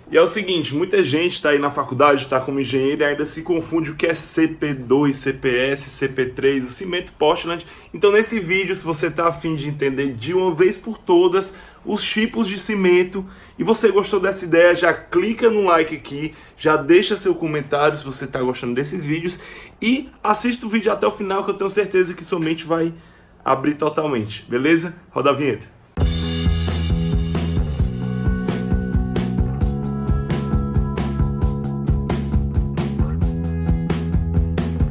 E é o seguinte, muita gente está aí na faculdade, está como engenheiro e ainda se confunde o que é CP2, CPS, CP3, o cimento Portland. Então nesse vídeo, se você está a fim de entender de uma vez por todas os tipos de cimento e você gostou dessa ideia, já clica no like aqui, já deixa seu comentário se você está gostando desses vídeos e assista o vídeo até o final que eu tenho certeza que sua mente vai abrir totalmente, beleza? Roda a vinheta.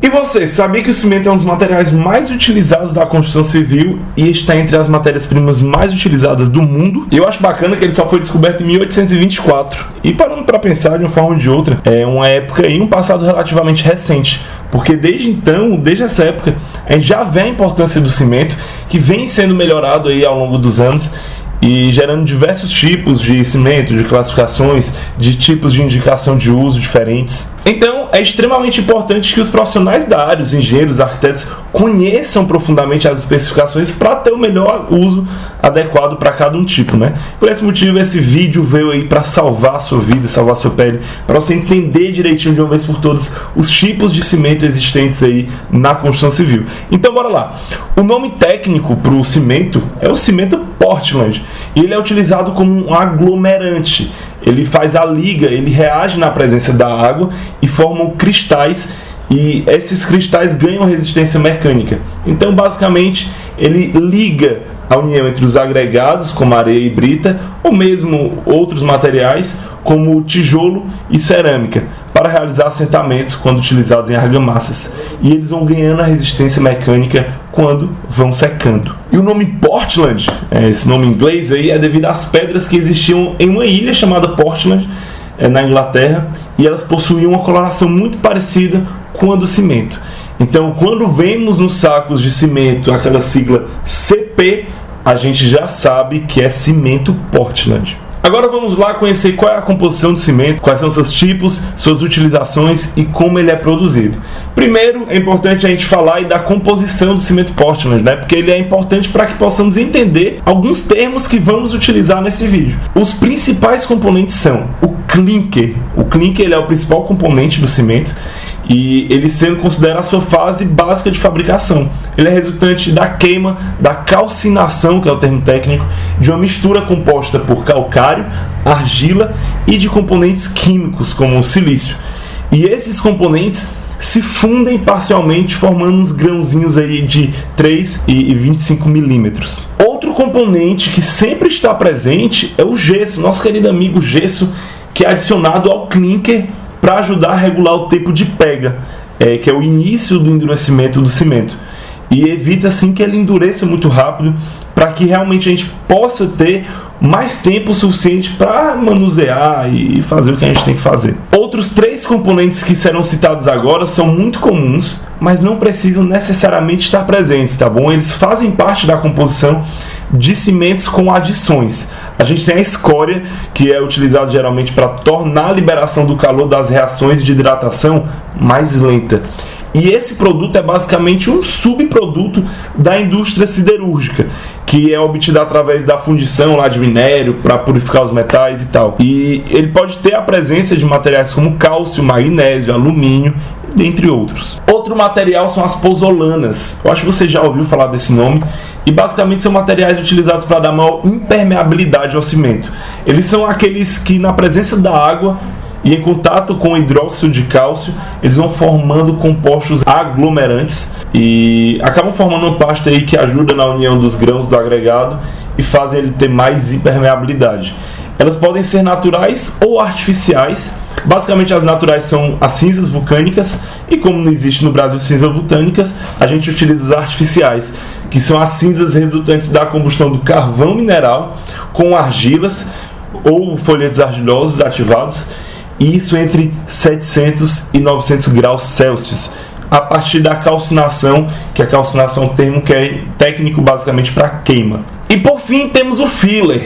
E você, sabia que o cimento é um dos materiais mais utilizados da construção civil e está entre as matérias-primas mais utilizadas do mundo? E eu acho bacana que ele só foi descoberto em 1824. E parando para pensar de uma forma ou de outra, é uma época e um passado relativamente recente. Porque desde então, desde essa época, a gente já vê a importância do cimento, que vem sendo melhorado aí ao longo dos anos, e gerando diversos tipos de cimento, de classificações, de tipos de indicação de uso diferentes. Então, é extremamente importante que os profissionais da área, os engenheiros, arquitetos, conheçam profundamente as especificações para ter o melhor uso adequado para cada um tipo, né? Por esse motivo, esse vídeo veio aí para salvar a sua vida, salvar a sua pele, para você entender direitinho de uma vez por todas os tipos de cimento existentes aí na construção civil. Então, bora lá. O nome técnico para o cimento é o cimento Portland. E ele é utilizado como um aglomerante. Ele faz a liga, ele reage na presença da água e formam cristais, e esses cristais ganham resistência mecânica. Então, basicamente, ele liga a união entre os agregados, como areia e brita, ou mesmo outros materiais, como tijolo e cerâmica, para realizar assentamentos quando utilizados em argamassas. E eles vão ganhando a resistência mecânica quando vão secando. E o nome Portland, esse nome em inglês aí, é devido às pedras que existiam em uma ilha chamada Portland, na Inglaterra, e elas possuíam uma coloração muito parecida com a do cimento. Então, quando vemos nos sacos de cimento aquela sigla CP, a gente já sabe que é cimento Portland. Agora vamos lá conhecer qual é a composição do cimento, quais são seus tipos, suas utilizações e como ele é produzido. Primeiro, é importante a gente falar da composição do cimento Portland, né? Porque ele é importante para que possamos entender alguns termos que vamos utilizar nesse vídeo. Os principais componentes são o clinker. O clinker ele é o principal componente do cimento e ele sendo considerado a sua fase básica de fabricação. Ele é resultante da queima, da calcinação, que é o termo técnico, de uma mistura composta por calcário, argila e de componentes químicos, como o silício. E esses componentes se fundem parcialmente, formando uns grãozinhos aí de 3 e 25 milímetros. Outro componente que sempre está presente é o gesso, nosso querido amigo gesso, que é adicionado ao clinker para ajudar a regular o tempo de pega, que é o início do endurecimento do cimento. E evita assim que ele endureça muito rápido, para que realmente a gente possa ter mais tempo suficiente para manusear e fazer o que a gente tem que fazer. Outros 3 componentes que serão citados agora são muito comuns, mas não precisam necessariamente estar presentes, tá bom? Eles fazem parte da composição de cimentos com adições. A gente tem a escória, que é utilizada geralmente para tornar a liberação do calor das reações de hidratação mais lenta. E esse produto é basicamente um subproduto da indústria siderúrgica, que é obtido através da fundição lá de minério para purificar os metais e tal. E ele pode ter a presença de materiais como cálcio, magnésio, alumínio, dentre outros. Outro material são as pozzolanas. Eu acho que você já ouviu falar desse nome. E basicamente são materiais utilizados para dar maior impermeabilidade ao cimento. Eles são aqueles que, na presença da água e em contato com o hidróxido de cálcio, eles vão formando compostos aglomerantes e acabam formando uma pasta aí que ajuda na união dos grãos do agregado e fazem ele ter mais impermeabilidade. Elas podem ser naturais ou artificiais. Basicamente as naturais são as cinzas vulcânicas e, como não existe no Brasil cinzas vulcânicas, a gente utiliza as artificiais, que são as cinzas resultantes da combustão do carvão mineral com argilas ou folhetos argilosos ativados, e isso entre 700 e 900 graus Celsius, a partir da calcinação, que a calcinação é um termo que é técnico basicamente para queima. E por fim temos o filler,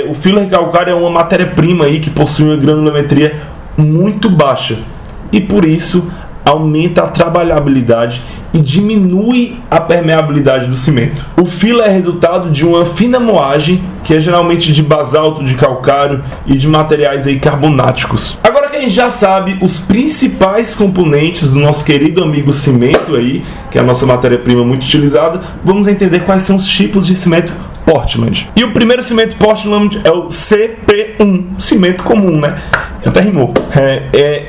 o filler calcário é uma matéria-prima aí que possui uma granulometria muito baixa, e por isso aumenta a trabalhabilidade e diminui a permeabilidade do cimento. O filler é resultado de uma fina moagem, que é geralmente de basalto, de calcário e de materiais aí carbonáticos. Agora que a gente já sabe os principais componentes do nosso querido amigo cimento aí, que é a nossa matéria-prima muito utilizada, vamos entender quais são os tipos de cimento Portland. E o primeiro cimento Portland é o CP1, cimento comum, né? Até rimou.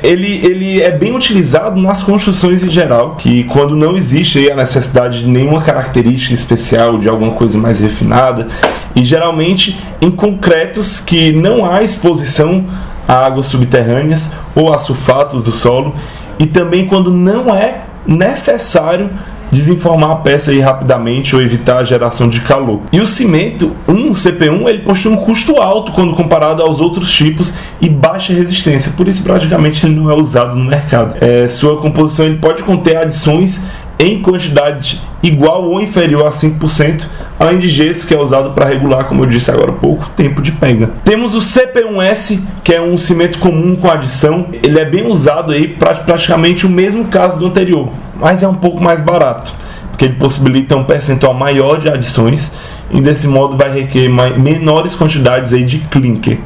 Ele é bem utilizado nas construções em geral, que quando não existe aí a necessidade de nenhuma característica especial, de alguma coisa mais refinada, e geralmente em concretos que não há exposição a águas subterrâneas ou a sulfatos do solo, e também quando não é necessário desenformar a peça aí rapidamente ou evitar a geração de calor. E o cimento, o CP1, ele possui um custo alto quando comparado aos outros tipos e baixa resistência, por isso praticamente ele não é usado no mercado. Sua composição ele pode conter adições em quantidade igual ou inferior a 5%, além de gesso, que é usado para regular, como eu disse agora há pouco, o tempo de pega. Temos o CP1S, que é um cimento comum com adição. Ele é bem usado aí para praticamente o mesmo caso do anterior, mas é um pouco mais barato, porque ele possibilita um percentual maior de adições e desse modo vai requerer menores quantidades aí de clinker.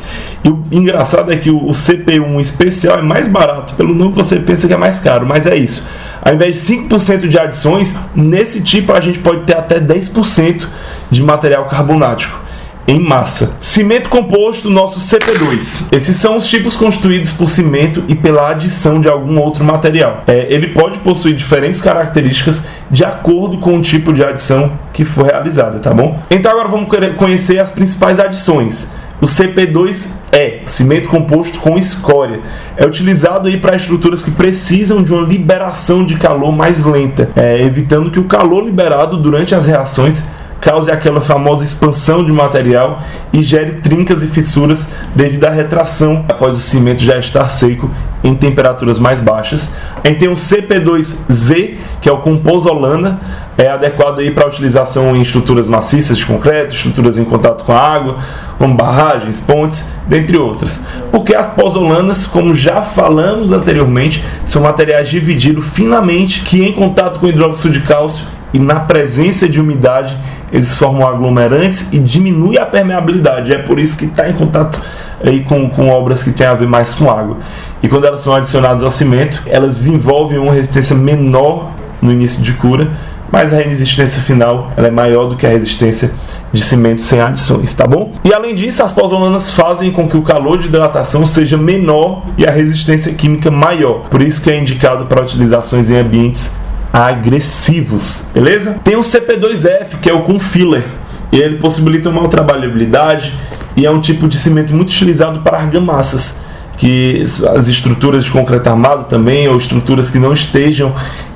E o engraçado é que o CP1 especial é mais barato, pelo nome você pensa que é mais caro, mas é isso. Ao invés de 5% de adições, nesse tipo a gente pode ter até 10% de material carbonático em massa. Cimento composto, nosso CP2. Esses são os tipos constituídos por cimento e pela adição de algum outro material. Ele pode possuir diferentes características de acordo com o tipo de adição que for realizada, tá bom? Então agora vamos conhecer as principais adições. O CP2 é cimento composto com escória. É utilizado aí para estruturas que precisam de uma liberação de calor mais lenta, evitando que o calor liberado durante as reações cause aquela famosa expansão de material e gere trincas e fissuras devido à retração após o cimento já estar seco em temperaturas mais baixas. A gente tem o CP2Z, que é o com pozolana, é adequado aí para utilização em estruturas maciças de concreto, estruturas em contato com a água, como barragens, pontes, dentre outras. Porque as pozolanas, como já falamos anteriormente, são materiais divididos finamente que em contato com hidróxido de cálcio e na presença de umidade eles formam aglomerantes e diminuem a permeabilidade. É por isso que está em contato aí com obras que tem a ver mais com água. E quando elas são adicionadas ao cimento, elas desenvolvem uma resistência menor no início de cura, mas a resistência final ela é maior do que a resistência de cimento sem adições, tá bom? E além disso, as pozolanas fazem com que o calor de hidratação seja menor e a resistência química maior. Por isso que é indicado para utilizações em ambientes agressivos, beleza? Tem o CP2F, que é o com filler, e ele possibilita uma trabalhabilidade e é um tipo de cimento muito utilizado para argamassas, que as estruturas de concreto armado também, ou estruturas que não estejam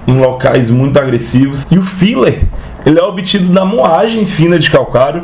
em locais muito agressivos. E o filler, ele é obtido da moagem fina de calcário,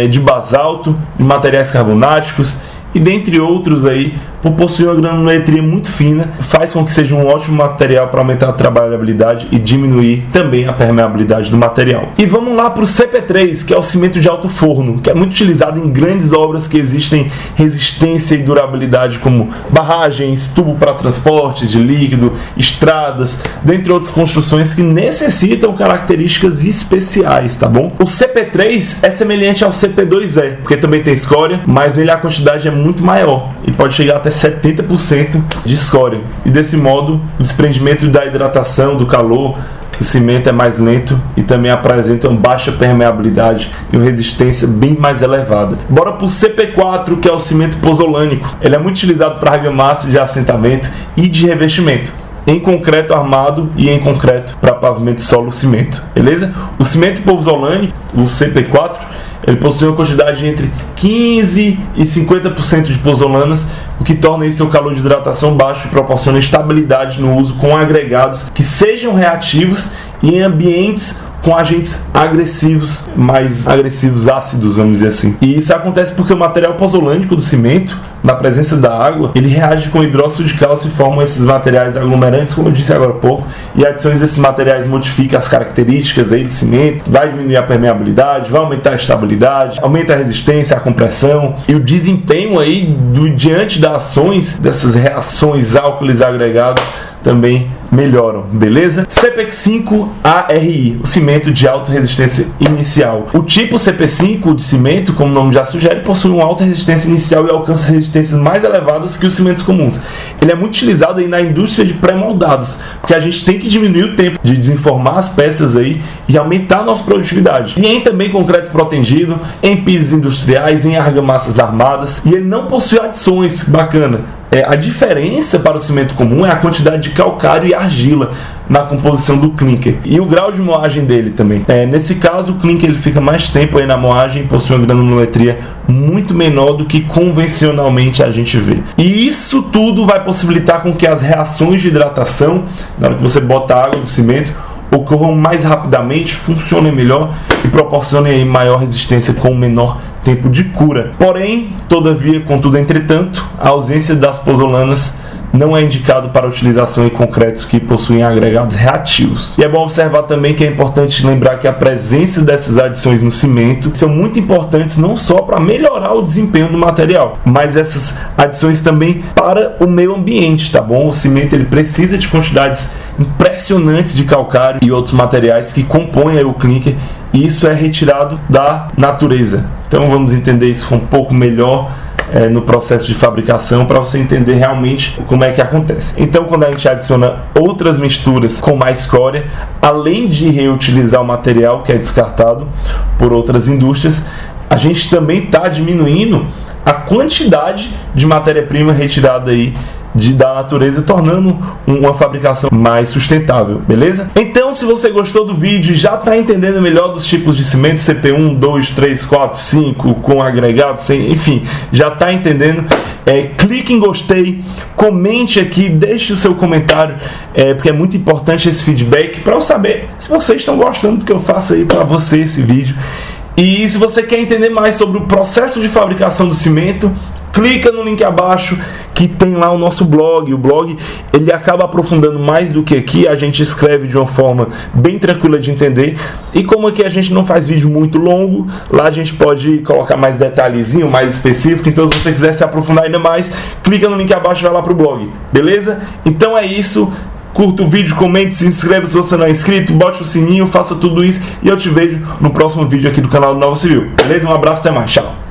de basalto, de materiais carbonáticos e dentre outros aí, por possuir uma granulometria muito fina, faz com que seja um ótimo material para aumentar a trabalhabilidade e diminuir também a permeabilidade do material. E vamos lá para o CP3, que é o cimento de alto forno, que é muito utilizado em grandes obras que existem resistência e durabilidade, como barragens, tubo para transportes de líquido, estradas, dentre outras construções que necessitam características especiais, tá bom? O CP3 é semelhante ao CP2E, porque também tem escória, mas nele a quantidade é muito maior e pode chegar até 70% de escória. E desse modo, o desprendimento da hidratação, do calor, do cimento é mais lento e também apresenta uma baixa permeabilidade e uma resistência bem mais elevada. Bora para o CP4, que é o cimento pozolânico. Ele é muito utilizado para argamassa de assentamento e de revestimento, em concreto armado e em concreto para pavimento solo cimento, beleza? O cimento pozolânico, o CP4, ele possui uma quantidade entre 15% e 50% de pozolanas, o que torna esse seu calor de hidratação baixo e proporciona estabilidade no uso com agregados que sejam reativos e em ambientes com agentes agressivos, mais agressivos ácidos, vamos dizer assim. E isso acontece porque o material pozolânico do cimento, na presença da água, ele reage com hidróxido de cálcio e forma esses materiais aglomerantes, como eu disse agora há pouco, e adições desses materiais modificam as características aí do cimento, vai diminuir a permeabilidade, vai aumentar a estabilidade, aumenta a resistência, a compressão e o desempenho aí diante das ações, dessas reações álcoolis agregados, também melhoram, beleza? CP5 ARI, o cimento de alta resistência inicial. O tipo CP5 de cimento, como o nome já sugere, possui uma alta resistência inicial e alcança resistências mais elevadas que os cimentos comuns. Ele é muito utilizado aí na indústria de pré-moldados, porque a gente tem que diminuir o tempo de desenformar as peças aí e aumentar a nossa produtividade. E em também concreto protegido, em pisos industriais, em argamassas armadas, e ele não possui adições, bacana. A diferença para o cimento comum é a quantidade de calcário e argila na composição do clinker e o grau de moagem dele também. Nesse caso, o clinker ele fica mais tempo aí na moagem e possui uma granulometria muito menor do que convencionalmente a gente vê. E isso tudo vai possibilitar com que as reações de hidratação, na hora que você bota a água do cimento, ocorram mais rapidamente, funcionem melhor e proporcionem aí maior resistência com menor tempo de cura. Porém, todavia, contudo, entretanto, a ausência das pozolanas não é indicado para utilização em concretos que possuem agregados reativos. E é bom observar também que é importante lembrar que a presença dessas adições no cimento são muito importantes não só para melhorar o desempenho do material, mas essas adições também para o meio ambiente, tá bom? O cimento ele precisa de quantidades impressionantes de calcário e outros materiais que compõem aí o clinker, e isso é retirado da natureza. Então vamos entender isso um pouco melhor no processo de fabricação para você entender realmente como é que acontece. Então, quando a gente adiciona outras misturas com mais escória, além de reutilizar o material que é descartado por outras indústrias, a gente também está diminuindo a quantidade de matéria-prima retirada aí da natureza, tornando uma fabricação mais sustentável, beleza? Então, se você gostou do vídeo e já está entendendo melhor dos tipos de cimento, CP1, 2, 3, 4, 5, com agregado, sem, enfim, já está entendendo, clique em gostei, comente aqui, deixe o seu comentário, porque é muito importante esse feedback para eu saber se vocês estão gostando do que eu faço aí para você esse vídeo. E se você quer entender mais sobre o processo de fabricação do cimento, clica no link abaixo que tem lá o nosso blog. O blog ele acaba aprofundando mais do que aqui, a gente escreve de uma forma bem tranquila de entender. E como aqui a gente não faz vídeo muito longo, lá a gente pode colocar mais detalhezinho, mais específico. Então se você quiser se aprofundar ainda mais, clica no link abaixo e vai lá pro blog, beleza? Então é isso. Curta o vídeo, comente, se inscreva se você não é inscrito, bote o sininho, faça tudo isso e eu te vejo no próximo vídeo aqui do canal do Nova Civil. Beleza? Um abraço, até mais, tchau!